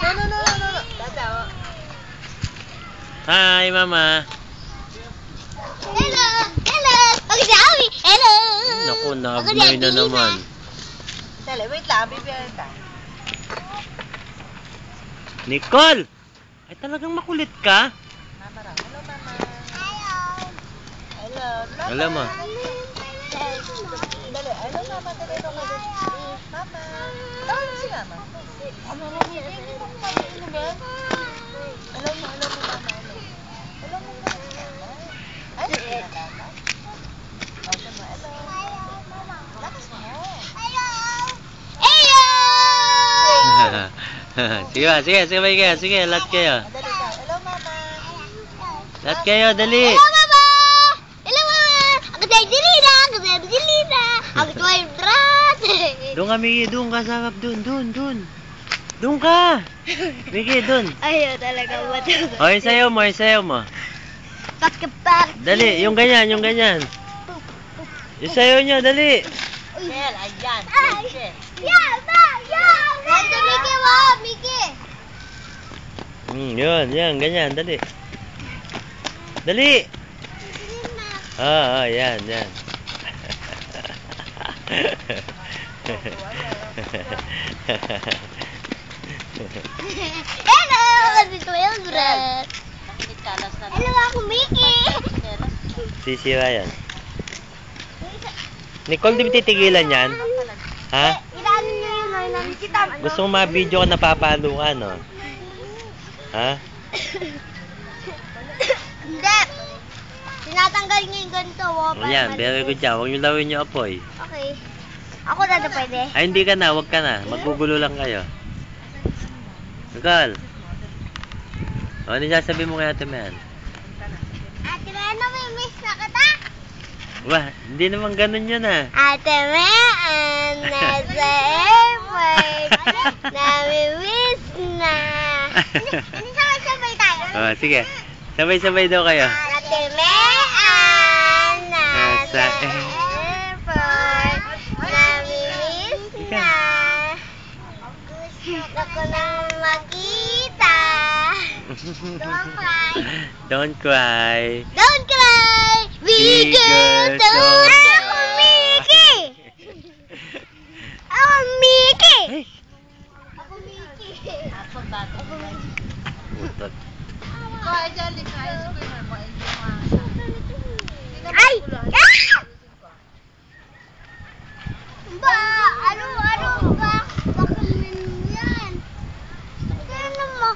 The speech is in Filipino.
No. Hi, Mama. Hello. Pagkasabi. Hello. Naku, nakablay na naman. Dali, wait lang. Bibigyan kita. Nicole! Ay, talagang makulit ka? Mama raw. Hello, Mama. Hello. Hello. Hello, Ma. Dali. Hello, Mama. Dali. Mama. Tawag si Mama. Hello, mo. Hello, Mama. Hello, mo. Ay, Mama. Okay mo. Hello. Lakas mo. Sige, sabay kayo. Sige, lahat kayo. Dali ka. Hello, Mama. Lahat kayo, dali. Hello, Mama. Ako tayo dilina. Ako tayo brat. Doon ka, Miggy. Doon ka, sarap. Doon. Doon ka. Miggy, doon. Ayaw talaga ba? O, yung sayaw mo. Pagkapak. Dali, yung ganyan. Yung sayaw nyo, dali. Shell, ayan. Shell. Ito, Mickey, wow, Mickey. Yan, ganyan, dali. Dali. Yan. Hello, dito yung brat. Nakilit kalas na. Hello, ako Mickey. Sisiwa yan. Nicole, di ba titigilan yan? Ha? Ilaano niyo yun, nakikita. Gusto mo ma-video ka napapalo ka, no? Ha? Hindi. Tinatanggal niyo yung ganito. Ayan, very good yan. Huwag nyo lawin yung apoy. Okay. Ako na pwede. Ay, hindi ka na. Huwag ka na. Maggugulo lang kayo. Nicole. Ano sasabi mo kay Ate Mel? Ate Mel, namimiss na kita. Wah, hindi naman ganun yun, ah. Ate Mel, nasa airport. Namimiss na. Hindi sabay-sabay tayo. Sige. Sabay-sabay daw kayo. Ate Mel, nasa airport. Namimiss na. Gusto ko nang makita. Don't cry. Don't cry. Don't cry. We Bigger get to so- Ako, Mickey. Ako, Mickey. Ay, Ako, Mickey. Ako bago. putot. Kaya dyan, likay. Ay! Ah! Ba, ano ba? Bakit yan? Kaya naman,